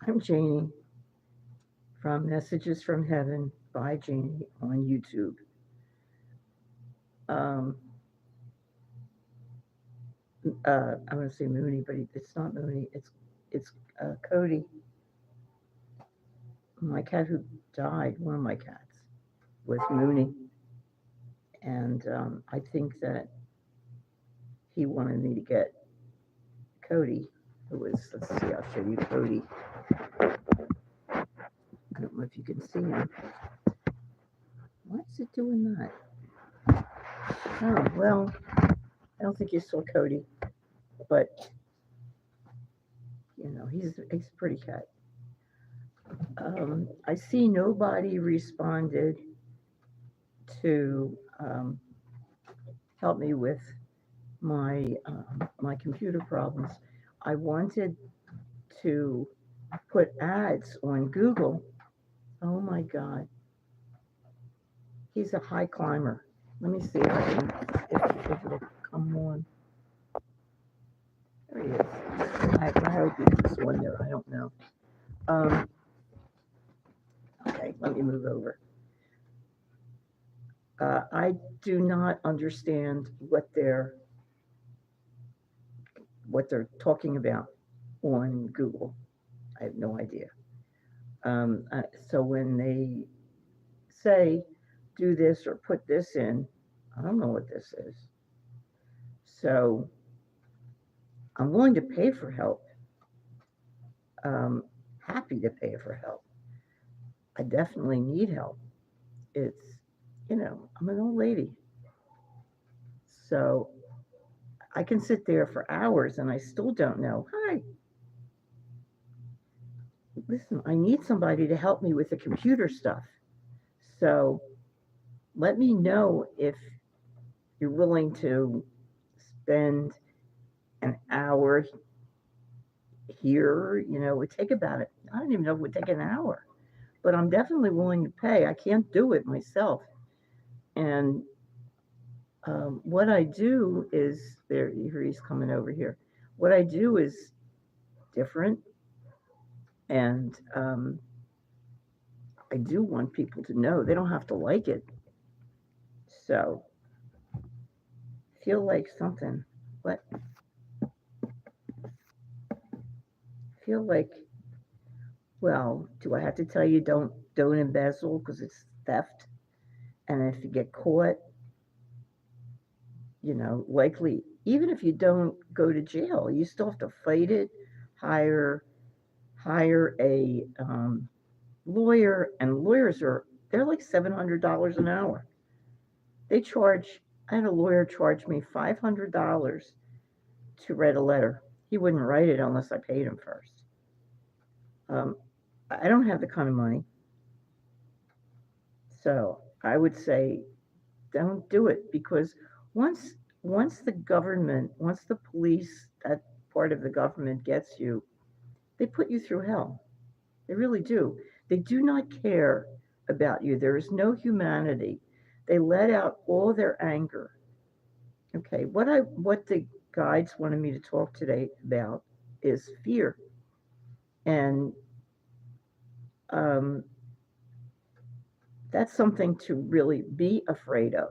I'm Jaynee from Messages from Heaven by Jaynee on YouTube. Um, I'm going to say Mooney, but it's not Mooney. It's Cody, my cat who died. One of my cats was Mooney, and I think that he wanted me to get Cody, who was. Let's see, I'll show you Cody. I don't know if you can see him. Why is it doing that? Oh well, I don't think you saw Cody, but he's a pretty cat. I see nobody responded to help me with my computer problems. I wanted to put ads on Google. Oh my God, he's a high climber. Let me see if it'll come on. There he is. I hope he's on there. I don't know. Um, okay, let me move over. I do not understand what they're talking about on Google. I have no idea. So when they say do this or put this in, I don't know what this is. So I'm willing to pay for help. Happy to pay for help. I definitely need help. I'm an old lady. So I can sit there for hours and I still don't know. Hi, listen, I need somebody to help me with the computer stuff. So let me know if you're willing to spend an hour here. It would take about it. I don't even know if it would take an hour, but I'm definitely willing to pay. I can't do it myself. And what I do is there. Here he's coming over here. What I do is different, and I do want people to know they don't have to like it. So feel like something. What feel like? Well, do I have to tell you don't embezzle because it's theft? And if you get caught, likely even if you don't go to jail, you still have to fight it. Hire hire a lawyer, and lawyers they're like $700 an hour. They charge. I had a lawyer charge me $500 to write a letter. He wouldn't write it unless I paid him first. Um, I don't have the kind of money, so I would say don't do it because once once the government, once the police, that part of the government gets you, they put you through hell. They really do. They do not care about you. There is no humanity. They let out all their anger. Okay, what the guides wanted me to talk today about is fear, and um, that's something to really be afraid of.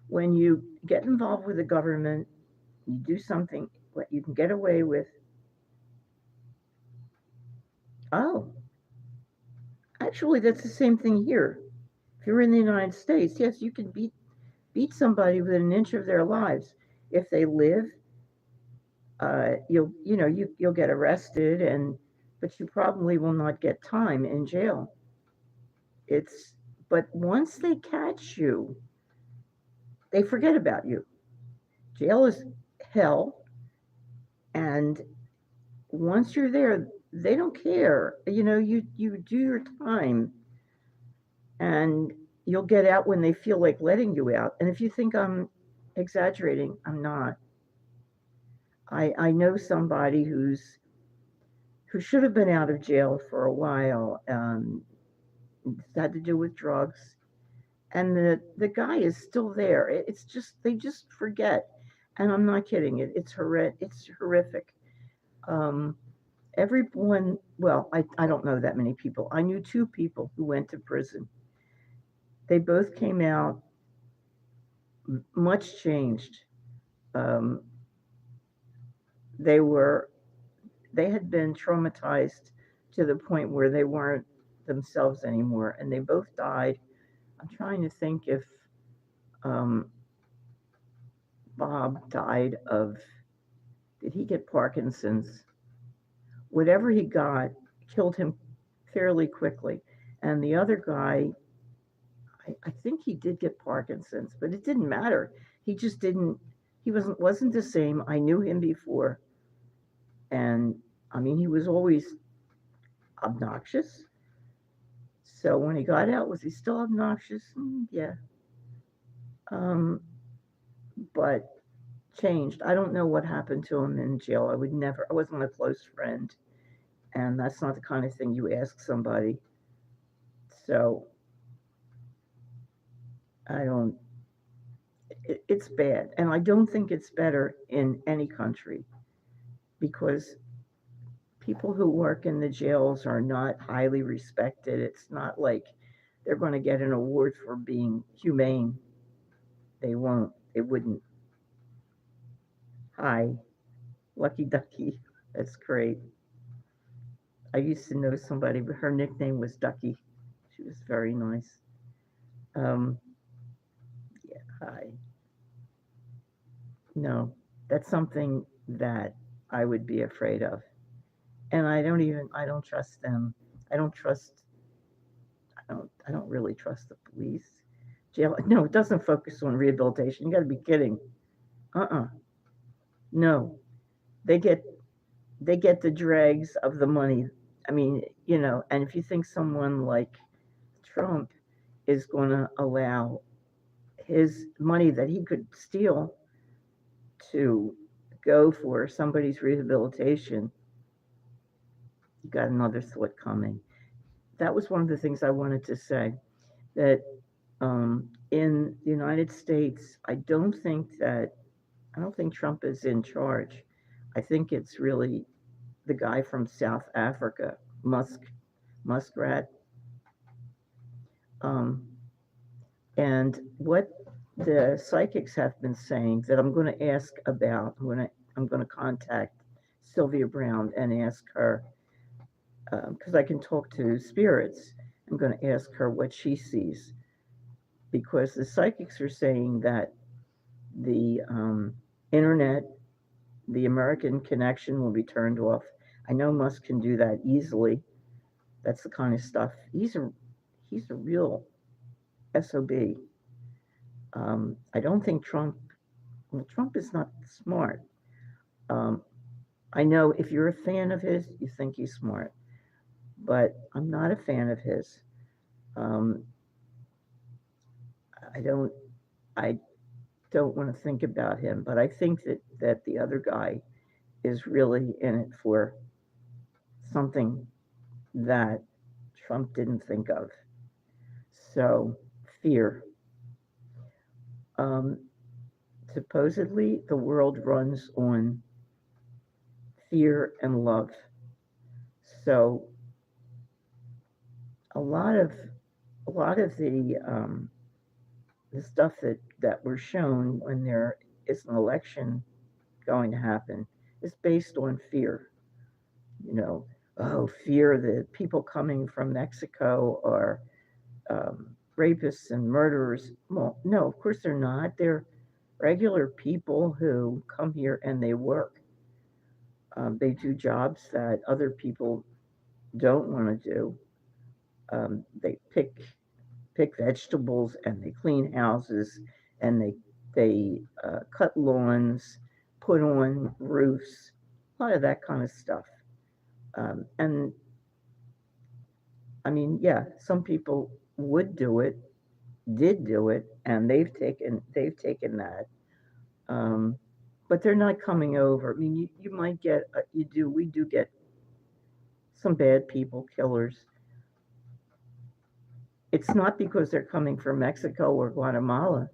When you get involved with the government, you do something what you can get away with. Oh, actually, that's the same thing here. If you're in the United States, yes, you can beat somebody within an inch of their lives. If they live, you'll get arrested, and but you probably will not get time in jail. It's but once they catch you, they forget about you. Jail is hell, and once you're there, they don't care. You do your time, and you'll get out when they feel like letting you out. And if you think I'm exaggerating, I'm not. I know somebody who should have been out of jail for a while. It's had to do with drugs, and the guy is still there. It's just they just forget, and I'm not kidding. It's horrific. Um, everyone, well, I don't know that many people. I knew two people who went to prison. They both came out much changed. Um, they were they had been traumatized to the point where they weren't themselves anymore, and they both died. I'm trying to think if um, Bob died of, did he get Parkinson's? Whatever he got killed him fairly quickly. And the other guy, I think he did get Parkinson's, but it didn't matter. He just didn't. He wasn't the same. I knew him before, and I mean, he was always obnoxious. So when he got out, was he still obnoxious? Yeah. Um, but changed. I don't know what happened to him in jail. I would never. I wasn't a close friend, and that's not the kind of thing you ask somebody. So I don't. It's bad, and I don't think it's better in any country because people who work in the jails are not highly respected. It's not like they're going to get an award for being humane. They won't. They wouldn't. Hi, Lucky Ducky. That's great. I used to know somebody, but her nickname was Ducky. She was very nice. Um, yeah, hi. No, that's something that I would be afraid of. And I don't trust them. I don't trust, I don't really trust the police. Jail, no, it doesn't focus on rehabilitation. You got to be kidding. Uh-uh. No, they get, they get the dregs of the money. I mean, and if you think someone like Trump is going to allow his money that he could steal to go for somebody's rehabilitation, you got another thought coming. That was one of the things I wanted to say. That in the United States, I don't think Trump is in charge. I think it's really the guy from South Africa, Muskrat. Um, and what the psychics have been saying that I'm going to ask about, I'm going to contact Sylvia Browne and ask her, because I can talk to spirits. I'm going to ask her what she sees because the psychics are saying that the internet, the American connection will be turned off. I know Musk can do that easily. That's the kind of stuff. He's a real SOB. I don't think Trump. Well, Trump is not smart. Um, I know if you're a fan of his, you think he's smart, but I'm not a fan of his. Um, I don't. I don't want to think about him, but I think that the other guy is really in it for something that Trump didn't think of. So, fear. Um, Supposedly, the world runs on fear and love. So, a lot of the stuff that we're shown when there is an election going to happen is based on fear. You know, oh, fear that people coming from Mexico are rapists and murderers. Well, no, of course they're not. They're regular people who come here and they work. They do jobs that other people don't want to do. They pick vegetables and they clean houses and they cut lawns, put on roofs, a lot of that kind of stuff. And I mean, yeah, some people would do it, did do it, and they've taken that. Um, but they're not coming over. I mean, you might get we do get some bad people, killers. It's not because they're coming from Mexico or Guatemala.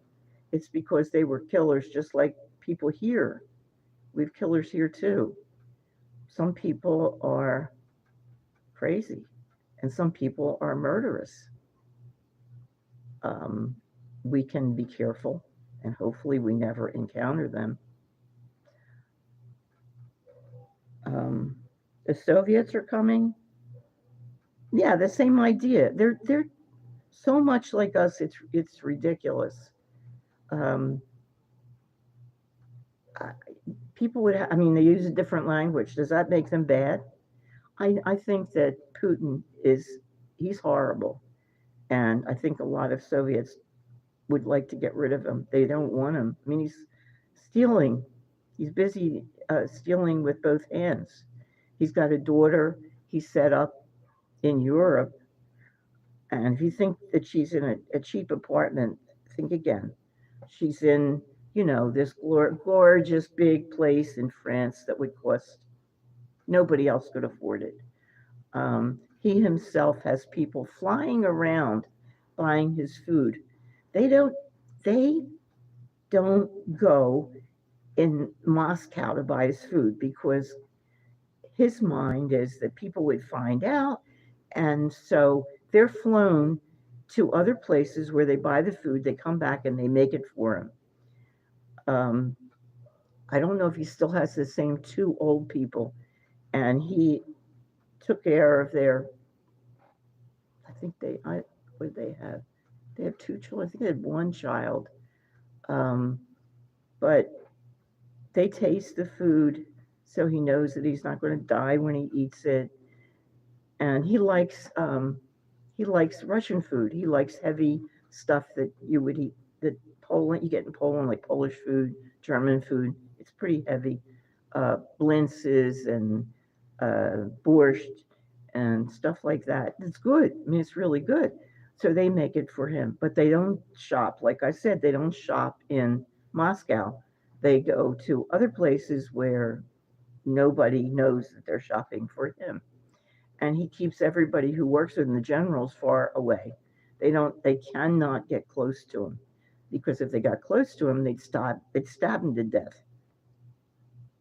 It's because they were killers just like people here. We have killers here too. Some people are crazy, and some people are murderous. Um, we can be careful, and hopefully we never encounter them. Um, the Soviets are coming. Yeah, the same idea. They're so much like us. It's ridiculous. Um, I- People would. I mean, they use a different language. Does that make them bad? I think that Putin is he's horrible, and I think a lot of Soviets would like to get rid of him. They don't want him. I mean, he's stealing. He's busy stealing with both hands. He's got a daughter he set up in Europe, and if you think that she's in a cheap apartment, think again. She's in, this gorgeous big place in France that would cost nobody else could afford it. He himself has people flying around buying his food. They don't. They don't go in Moscow to buy his food because his mind is that people would find out, and so they're flown to other places where they buy the food. They come back and they make it for him. Um, I don't know if he still has the same two old people, and he took care of their. I think what they have? They have two children. I think they had one child, um, but they taste the food, so he knows that he's not going to die when he eats it. And he likes Russian food. He likes heavy stuff that you would eat that Poland you get in Poland, like Polish food, German food. It's pretty heavy. Blintzes and borscht and stuff like that. It's good. I mean, it's really good. So they make it for him, but they don't shop. Like I said, they don't shop in Moscow. They go to other places where nobody knows that they're shopping for him, and he keeps everybody who works with him, the generals, far away. They cannot get close to him, because if they got close to him, they'd stab him to death.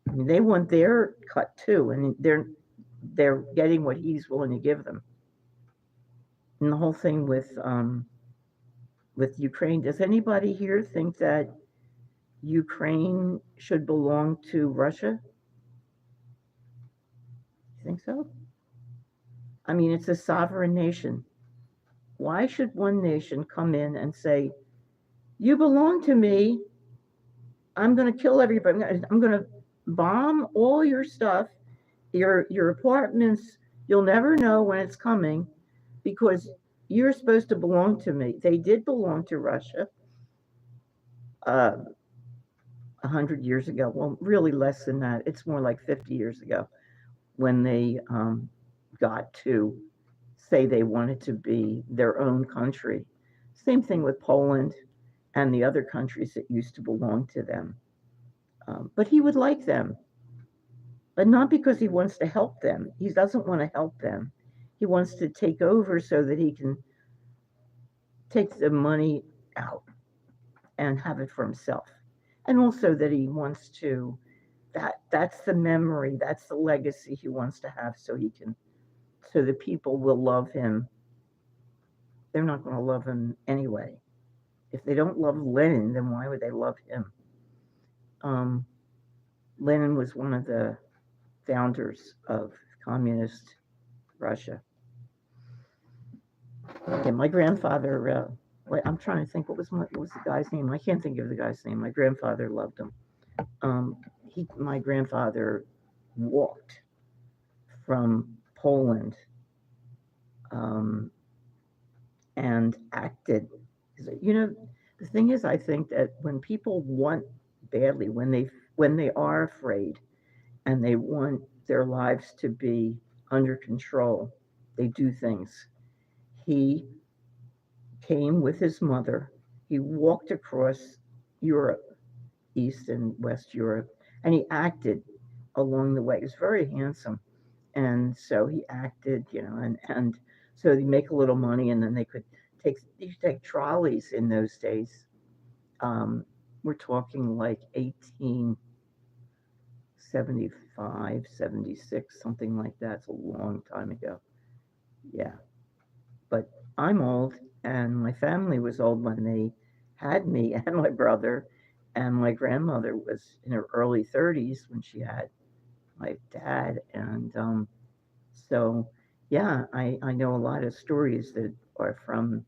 I mean, they want their cut too, and they're getting what he's willing to give them. And the whole thing with Ukraine, does anybody here think that Ukraine should belong to Russia? You think so? I mean, it's a sovereign nation. Why should one nation come in and say, you belong to me? I'm going to kill everybody. I'm going to bomb all your stuff, your apartments. You'll never know when it's coming because you're supposed to belong to me. They did belong to Russia 100 years ago. Well, really less than that. It's more like 50 years ago when they got to say they wanted to be their own country. Same thing with Poland and the other countries that used to belong to them. But he would like them, but not because he wants to help them. He doesn't want to help them. He wants to take over so that he can take the money out and have it for himself. And also that he wants to that's the memory, that's the legacy he wants to have so the people will love him. They're not going to love him anyway. If they don't love Lenin, then why would they love him? Um, Lenin was one of the founders of communist Russia. Okay, my grandfather. I'm trying to think. What was the guy's name? I can't think of the guy's name. My grandfather loved him. My grandfather walked from Poland um, and acted. You know, the thing is, I think that when people want badly, when they are afraid, and they want their lives to be under control, they do things. He came with his mother. He walked across Europe, East and West Europe, and he acted along the way. He was very handsome. And so he acted, and so they make a little money, and then they could take trolleys in those days. We're talking like 1875, 75, 76, something like that. It's a long time ago. Yeah. But I'm old, and my family was old when they had me and my brother, and my grandmother was in her early 30s when she had my dad. And so, yeah, I know a lot of stories that are from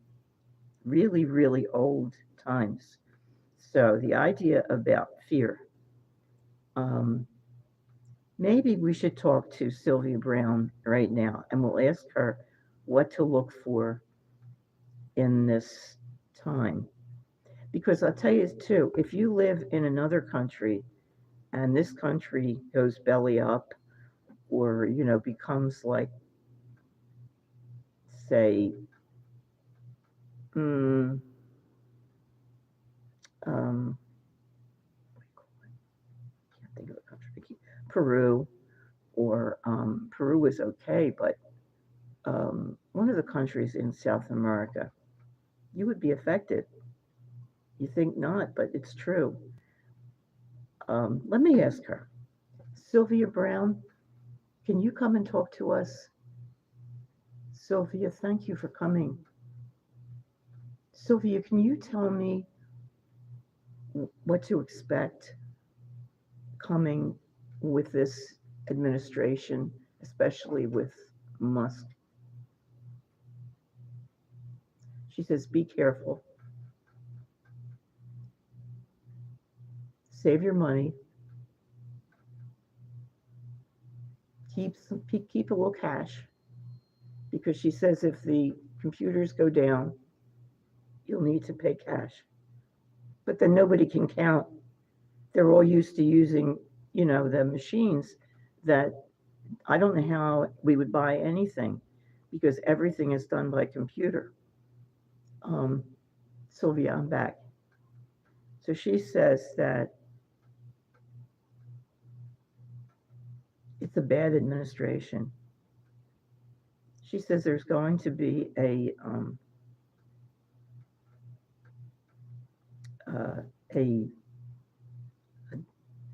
really, really old times. So the idea about fear, um, maybe we should talk to Sylvia Browne right now, and we'll ask her what to look for in this time. Because I'll tell you too, if you live in another country and this country goes belly up, or becomes like, say, mm, um, can't think of a country, Peru, or Peru is okay, but one of the countries in South America, you would be affected. You think not, but it's true. Let me ask her. Sylvia Browne, can you come and talk to us? Sylvia, thank you for coming. Sylvia, can you tell me what to expect coming with this administration, especially with Musk? She says, be careful, save your money, keep a little cash, because she says if the computers go down, you'll need to pay cash. But then nobody can count. They're all used to using, the machines that I don't know how we would buy anything because everything is done by computer. Um, Sylvia, I'm back. So she says that it's a bad administration. She says there's going to be uh, a, a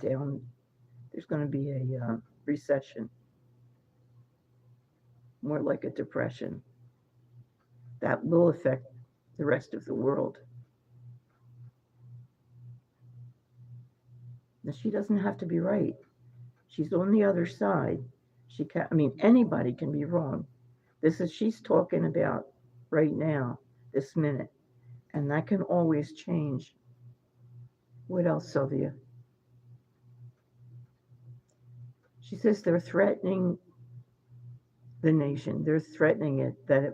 down. There's going to be a recession, more like a depression, that will affect the rest of the world. Now, she doesn't have to be right. She's on the other side. She can. I mean, anybody can be wrong. This is she's talking about right now, this minute, and that can always change. What else, Sylvia? She says they're threatening the nation. They're threatening it that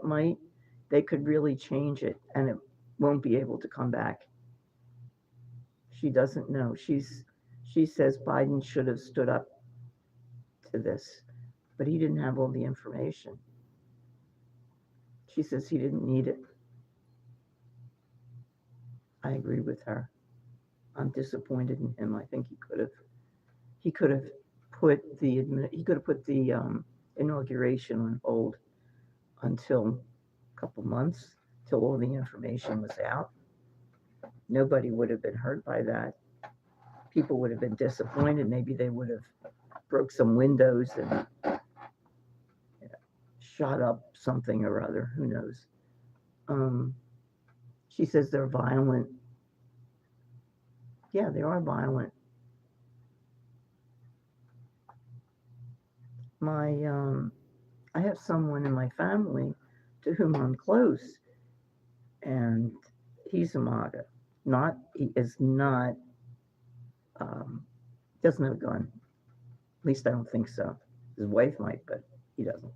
they could really change it and it won't be able to come back. She doesn't know. She says Biden should have stood up to this, but he didn't have all the information. She says he didn't need it. I agree with her. I'm disappointed in him. I think he could have put the inauguration on hold until a couple months, till all the information was out. Nobody would have been hurt by that. People would have been disappointed. Maybe they would have broke some windows and shot up something or other. Who knows? She says they're violent. Yeah, they are violent. I have someone in my family to whom I'm close, and he's a MAGA. He is not, doesn't have a gun. At least I don't think so. His wife might, but he doesn't.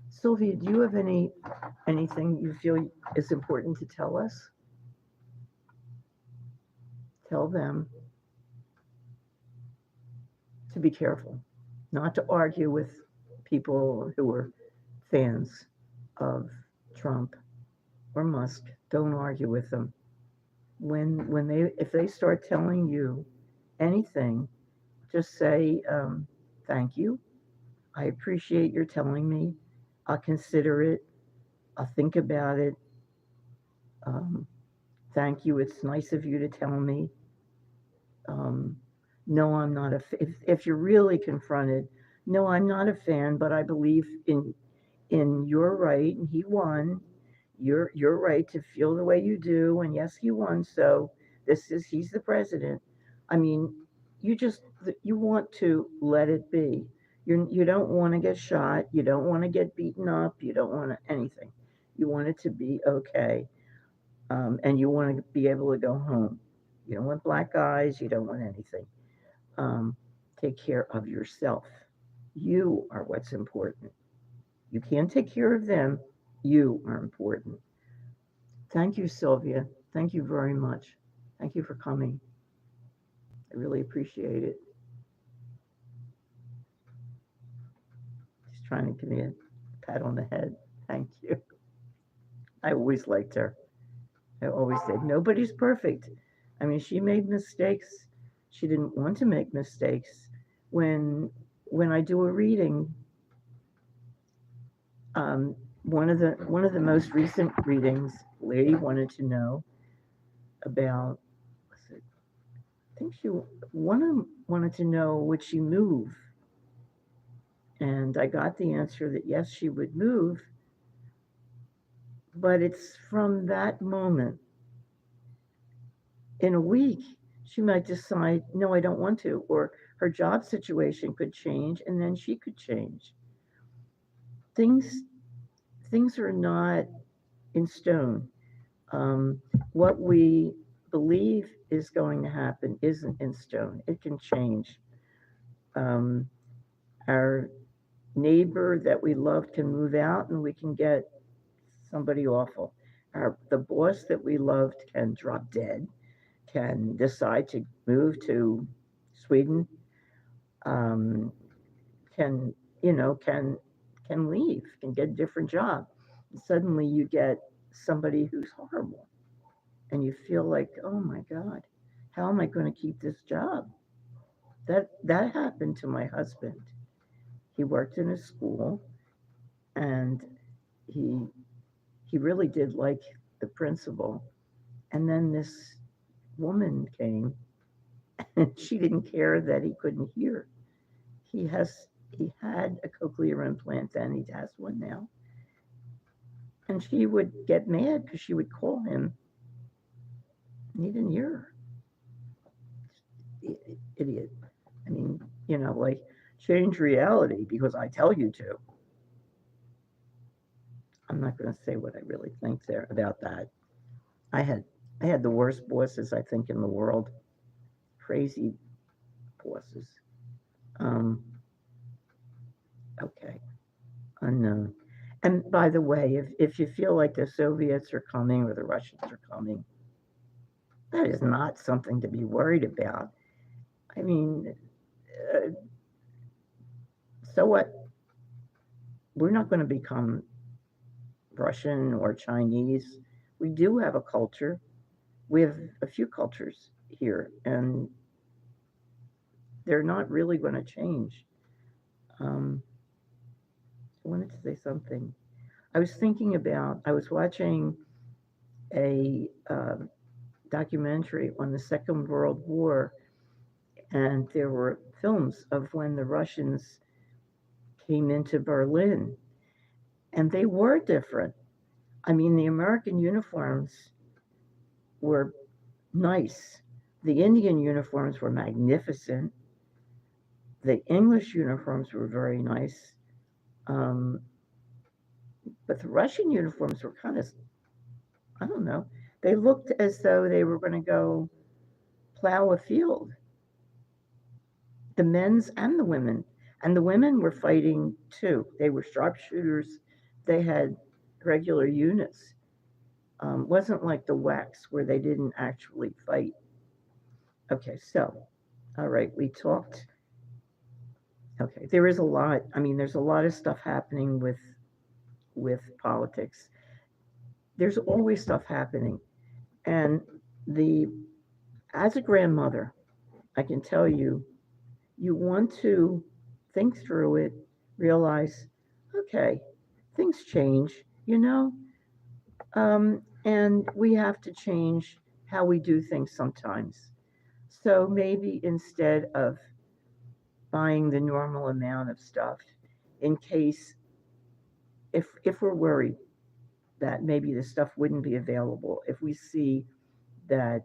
Sylvia, do you have anything you feel is important to tell us? Tell them to be careful, not to argue with people who are fans of Trump or Musk. Don't argue with them. If they start telling you anything, just say thank you. I appreciate your telling me. I'll consider it. I'll think about it. Um, Thank you. It's nice of you to tell me. Um, no, I'm not if you're really confronted, no, I'm not a fan, but I believe in your right, and he won. Your right to feel the way you do, and yes, he won. So he's the president. I mean, you want to let it be. You don't want to get shot. You don't want to get beaten up. You don't want anything. You want it to be okay, and you want to be able to go home. You don't want black eyes. You don't want anything. Um, take care of yourself. You are what's important. You can't take care of them. You are important. Thank you, Sylvia. Thank you very much. Thank you for coming. I really appreciate it. She's trying to give me a pat on the head. Thank you. I always liked her. I always did. Nobody's perfect. I mean, she made mistakes. She didn't want to make mistakes. When when I do a reading, one of the most recent readings, lady wanted to know about. I think she wanted to know, would she move, and I got the answer that yes, she would move. But it's from that moment. In a week, she might decide, no, I don't want to, or her job situation could change, and then she could change. Things things are not in stone. Um, what we believe is going to happen isn't in stone. It can change. Um, our neighbor that we loved can move out, and we can get somebody awful. The boss that we loved can drop dead, can decide to move to Sweden, um, can can leave, can get a different job. And suddenly you get somebody who's horrible, and you feel like, oh my God, how am I going to keep this job? That happened to my husband. He worked in a school, and he he really did like the principal. And then this woman came, and she didn't care that he couldn't hear. He had a cochlear implant, and he has one now. And she would get mad because she would call him, and he didn't hear her. Idiot. I mean, like, change reality because I tell you to. I'm not going to say what I really think there about that. I had I had the worst bosses I think in the world. Crazy bosses. Um, okay, unknown. And by the way, if you feel like the Soviets are coming or the Russians are coming, that is not something to be worried about. I mean, uh, so what? We're not going to become Russian or Chinese. We do have a culture. We have a few cultures here, and they're not really going to change. Um, I wanted to say something. I was watching a documentary on the Second World War, and there were films of when the Russians came into Berlin, and they were different. I mean, the American uniforms were nice. The Indian uniforms were magnificent. The English uniforms were very nice. Um, but the Russian uniforms were kind of, I don't know, they looked as though they were going to go plow a field, the men's and the women. And the women were fighting too. They were sharpshooters. They had regular units. Wasn't like the wax where they didn't actually fight. Okay, so, all right, we talked. Okay, there is a lot. I mean, there's a lot of stuff happening with politics. There's always stuff happening, and the as a grandmother, I can tell you, you want to think through it, realize, okay, things change, and we have to change how we do things sometimes. So maybe instead of buying the normal amount of stuff, in case if we're worried that maybe the stuff wouldn't be available, if we see that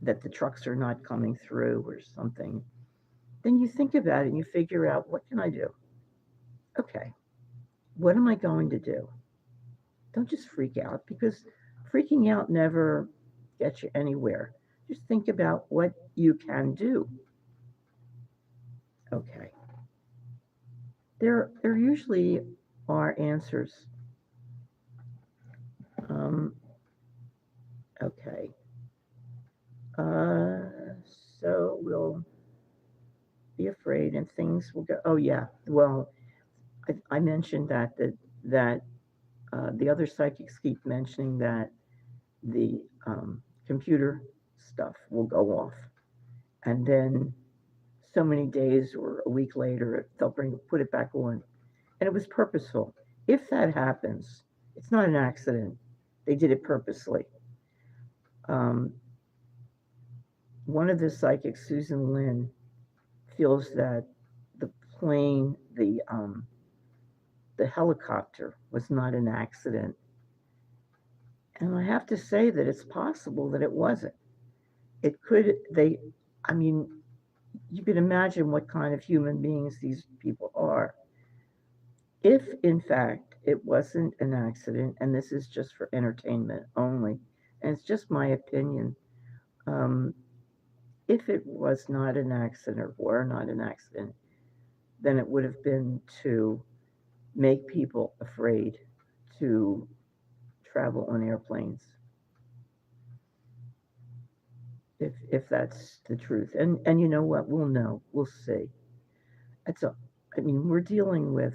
the trucks are not coming through or something, then you think about it and you figure out, what can I do? Okay, what am I going to do? Don't just freak out, because freaking out never gets you anywhere. Just think about what you can do. Okay. There usually are answers. Um, okay. Uh, so we'll be afraid and things will go. Oh yeah. Well, I mentioned that the other psychics keep mentioning that the computer stuff will go off, and then so many days or a week later they'll put it back on, and it was purposeful. If that happens, it's not an accident. They did it purposely. Um, One of the psychics, Susan Lynn, feels that the plane, the helicopter, was not an accident, and I have to say that it's possible that it wasn't. It could. I mean, you can imagine what kind of human beings these people are. If, in fact, it wasn't an accident, and this is just for entertainment only, and it's just my opinion, um, if it was not an accident or were not an accident, then it would have been to make people afraid to travel on airplanes. If that's the truth, and you know what, we'll know, we'll see. It's a, I mean, we're dealing with,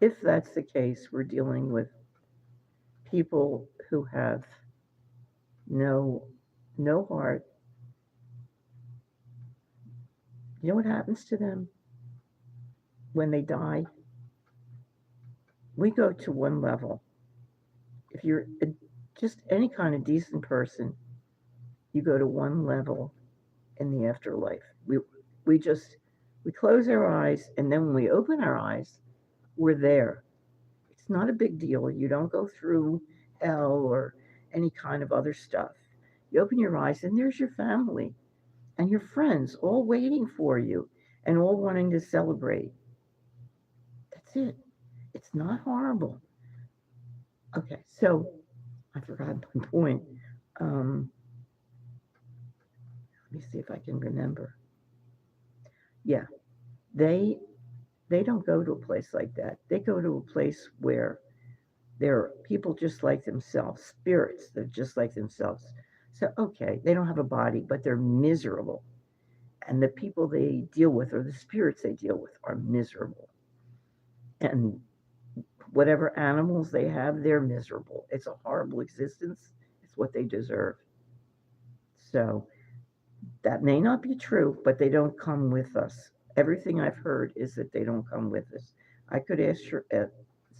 if that's the case, we're dealing with people who have no no heart. You know what happens to them when they die? We go to one level. If you're just any kind of decent person, you go to one level in the afterlife. We just we close our eyes, and then when we open our eyes, we're there. It's not a big deal. You don't go through hell or any kind of other stuff. You open your eyes, and there's your family and your friends all waiting for you and all wanting to celebrate. That's it. It's not horrible. Okay, so I forgot my point. Um, Let me see if I can remember. Yeah, they they don't go to a place like that. They go to a place where there are people just like themselves, spirits that are just like themselves. So okay, they don't have a body, but they're miserable, and the people they deal with, or the spirits they deal with, are miserable. And whatever animals they have, they're miserable. It's a horrible existence. It's what they deserve. So that may not be true, but they don't come with us. Everything I've heard is that they don't come with us. I could ask her,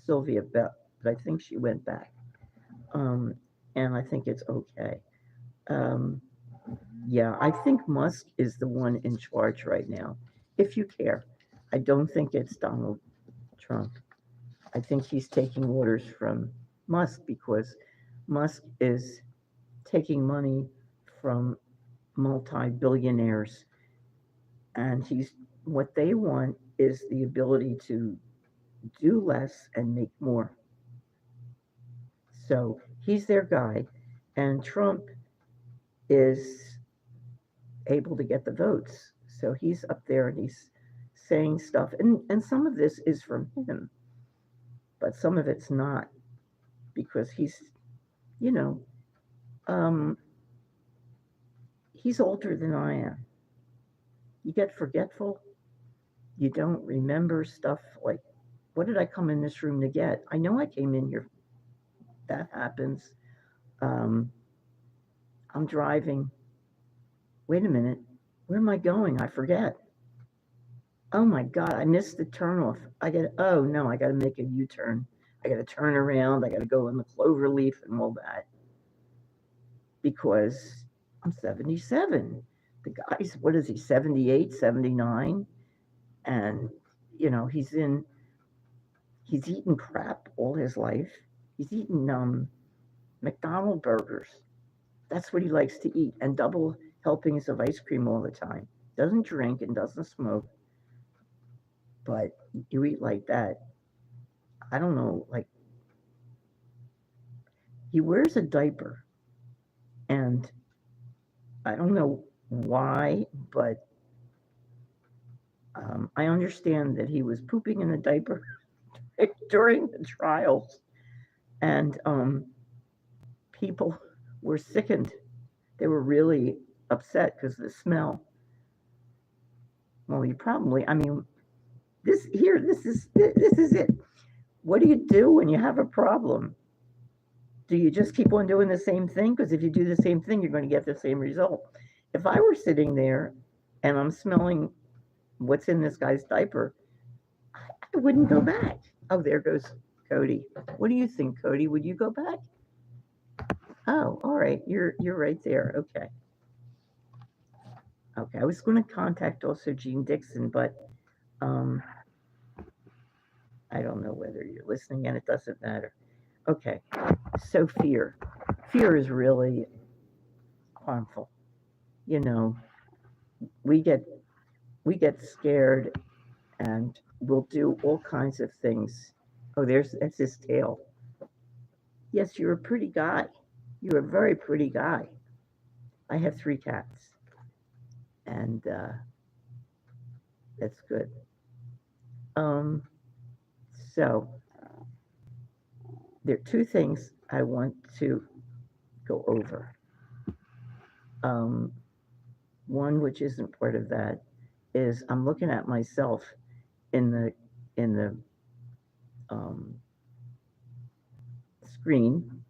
Sylvia about, but I think she went back. Um, and I think it's okay. Um, yeah, I think Musk is the one in charge right now, if you care. I don't think it's Donald Trump. I think he's taking orders from Musk, because Musk is taking money from multi-billionaires, and he's what they want is the ability to do less and make more. So he's their guy, and Trump is able to get the votes. So he's up there and he's saying stuff, and some of this is from him, but some of it's not, because you know, um, he's older than I am. You get forgetful. You don't remember stuff like, what did I come in this room to get? I know I came in here. That happens. Um, I'm driving. Wait a minute. Where am I going? I forget. Oh my God, I missed the turnoff. Oh no, I got to make a U turn. I got to turn around. I got to go in the clover leaf and all that, because I'm 77. The guy's, what is he, 78, 79? And, he's eaten crap all his life. He's eaten McDonald burgers. That's what he likes to eat, and double helpings of ice cream all the time. Doesn't drink and doesn't smoke, but you eat like that. I don't know, like, he wears a diaper, and I don't know why, but I understand that he was pooping in a diaper during the trials, and people were sickened. They were really upset because of the smell. Well, you probably, I mean, this is it. What do you do when you have a problem? Do you just keep on doing the same thing? Because if you do the same thing, you're going to get the same result. If I were sitting there and I'm smelling what's in this guy's diaper, I wouldn't go back. Oh, there goes Cody. What do you think, Cody? Would you go back? Oh, all right. You're right there. Okay. Okay. I was going to contact also Jean Dixon, but um, I don't know whether you're listening, and it doesn't matter. Okay. So fear. Fear is really harmful. You know, we get we get scared and we'll do all kinds of things. Oh, that's his tail. Yes, you're a pretty guy. You're a very pretty guy. I have 3 cats, and that's good. Um, so there are 2 things I want to go over. Um, one, which isn't part of that, is I'm looking at myself in the um, screen,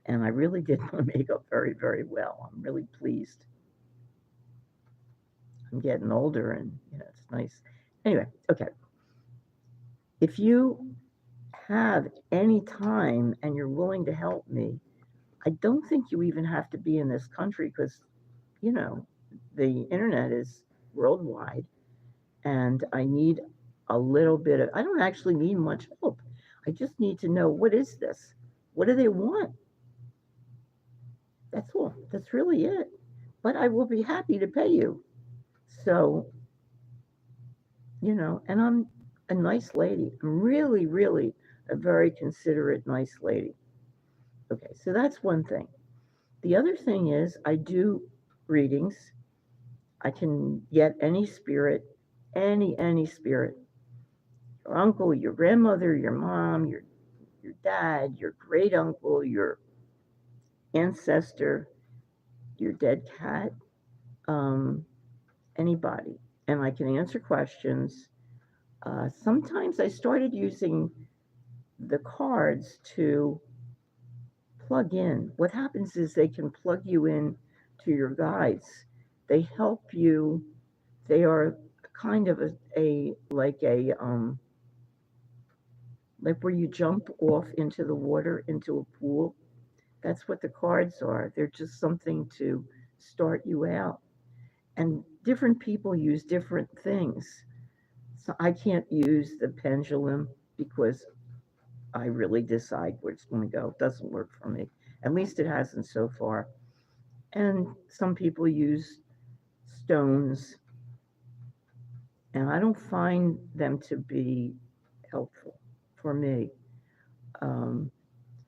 and I really did my makeup very, very well. I'm really pleased. I'm getting older, and it's nice. Anyway, okay. If you have any time and you're willing to help me, I don't think you even have to be in this country because, you know, the internet is worldwide, and I need a little bit of, I don't actually need much help. I just need to know, what is this? What do they want? That's all. That's really it. But I will be happy to pay you. So, and I'm a nice lady. I'm really, really a very considerate, nice lady. Okay, so that's one thing. The other thing is, I do readings. I can get any spirit, any spirit. Your uncle, your grandmother, your mom, your dad, your great uncle, your ancestor, your dead cat, um, anybody. And I can answer questions. Sometimes I started using the cards to plug in. What happens is they can plug you in to your guides. They help you. They are kind of a like where you jump off into the water into a pool. That's what the cards are. They're just something to start you out. And different people use different things. So I can't use the pendulum because I really decide where it's going to go. It doesn't work for me. At least it hasn't so far. And some people use stones, and I don't find them to be helpful for me. Um,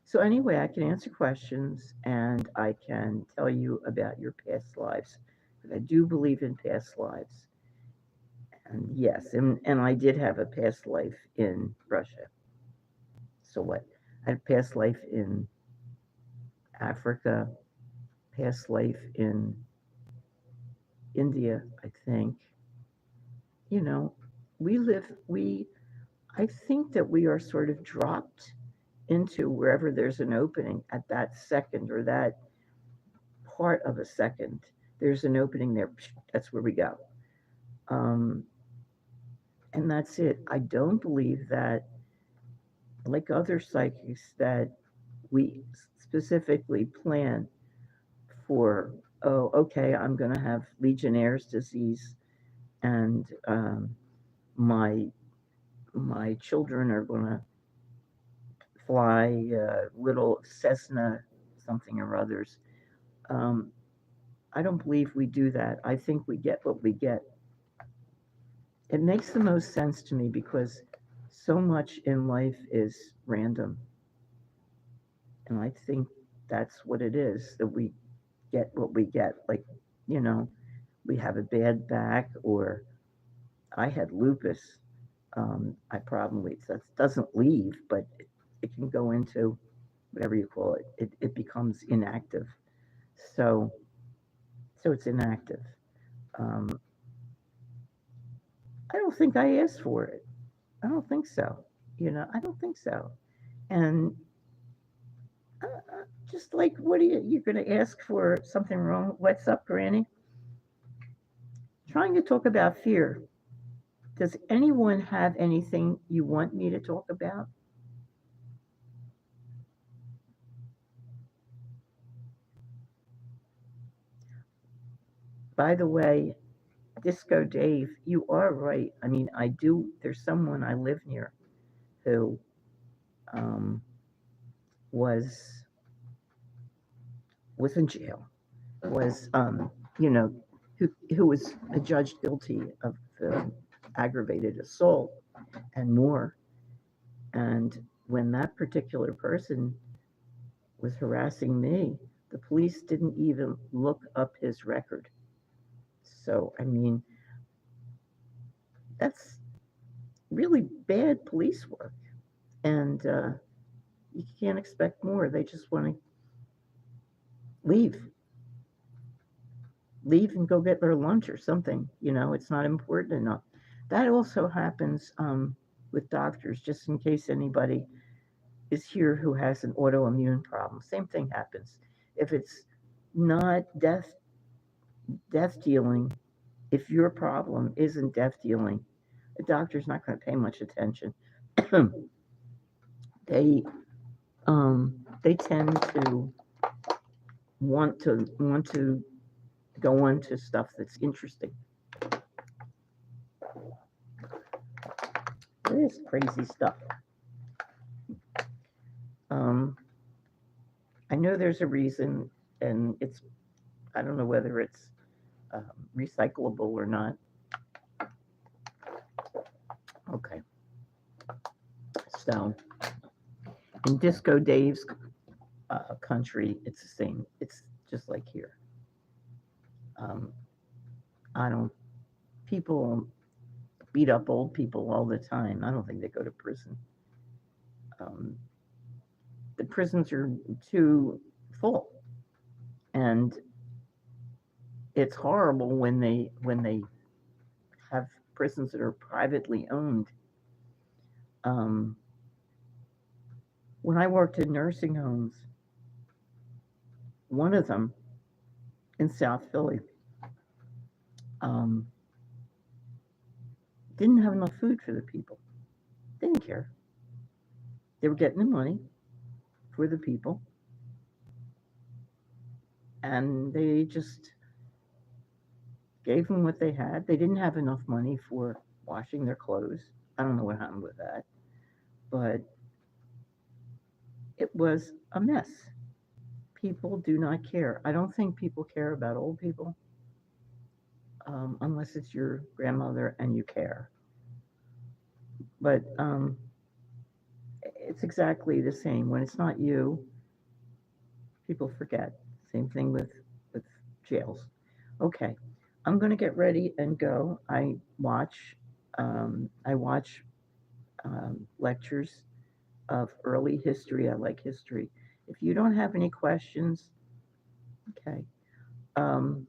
so, anyway, I can answer questions and I can tell you about your past lives. I do believe in past lives. And yes, and I did have a past life in Russia. So, what? I had a past life in Africa, past life in India, I think. You know, I think that we are sort of dropped into wherever there's an opening at that second or that part of a second. There's an opening there. That's where we go. Um, and that's it. I don't believe that, like other psychics, that we specifically plan for. oh, okay, I'm going to have Legionnaire's disease, and my my children are going to fly little Cessna something or others. Um, I don't believe we do that. I think we get what we get. It makes the most sense to me because so much in life is random. And I think that's what it is, that we get what we get. Like, you know, we have a bad back, or I had lupus. I probably, that doesn't leave, but it can go into whatever you call it. It becomes inactive. So, so it's inactive. Um, I don't think I asked for it. I don't think so. I don't think so. And just like, what are you're going to ask for something wrong? What's up, Granny? Trying to talk about fear. Does anyone have anything you want me to talk about? By the way, Disco Dave, you are right. I mean, I do. There's someone I live near who um, was was in jail. Was you know, who was adjudged guilty of aggravated assault and more. And when that particular person was harassing me, the police didn't even look up his record. So, I mean, that's really bad police work. And you can't expect more. They just want to leave, leave and go get their lunch or something. It's not important enough. That also happens with doctors, just in case anybody is here who has an autoimmune problem. Same thing happens. If it's not death dealing, if your problem isn't death dealing, the doctor's not going to pay much attention. they they tend to want to go on to stuff that's interesting. It is crazy stuff. Um, I know there's a reason, and I don't know whether it's recyclable or not. Okay, so in Disco Dave's country, it's the same. It's just like here. Um, I don't. People beat up old people all the time. I don't think they go to prison. Um, the prisons are too full, and it's horrible when they have prisons that are privately owned. Um, when I worked in nursing homes, one of them in South Philly um, didn't have enough food for the people. They didn't care. They were getting the money for the people, and they just gave them what they had. They didn't have enough money for washing their clothes. I don't know what happened with that, but it was a mess. People do not care. I don't think people care about old people unless it's your grandmother and you care. But it's exactly the same. When it's not you, people forget. Same thing with jails. Okay, I'm gonna get ready and go. I watch lectures of early history. I like history. If you don't have any questions, okay. Um,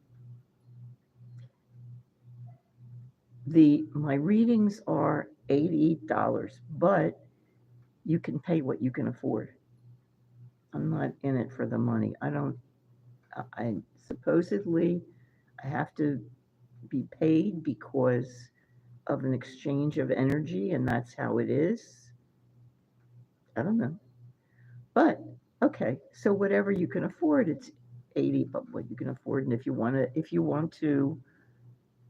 the my readings are $80, but you can pay what you can afford. I'm not in it for the money. I don't. I supposedly I have to be paid because of an exchange of energy, and that's how it is. I don't know, but okay. So whatever you can afford, 80, but what you can afford. And if you want to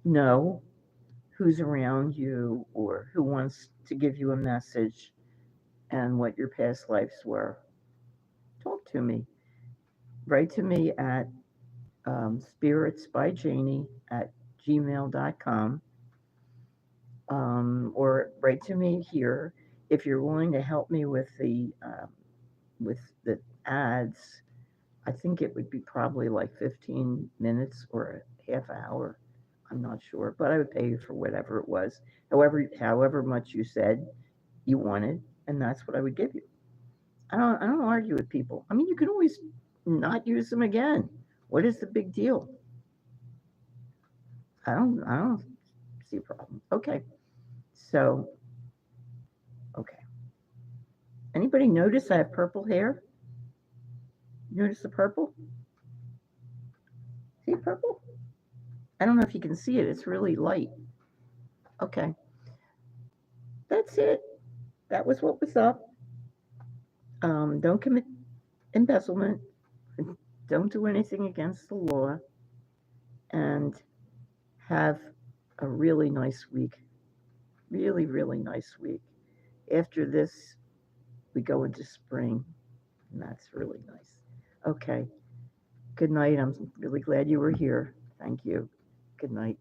know who's around you or who wants to give you a message and what your past lives were, talk to me. Write to me at SpiritsbyJaynee at gmail.com, or write to me here if you're willing to help me with the ads. I think it would be probably like 15 minutes or a half hour. I'm not sure, but I would pay you for whatever it was, however much you said you wanted, and that's what I would give you. I don't argue with people. I mean, you can always not use them again. What is the big deal? I don't see a problem. Okay, so okay. Anybody notice I have purple hair? Notice the purple? See purple? I don't know if you can see it. It's really light. Okay, that's it. That was what was up. Don't commit embezzlement. Don't do anything against the law, and have a really nice week. Really, really nice week. After this, we go into spring, and that's really nice. Okay. Good night. I'm really glad you were here. Thank you. Good night.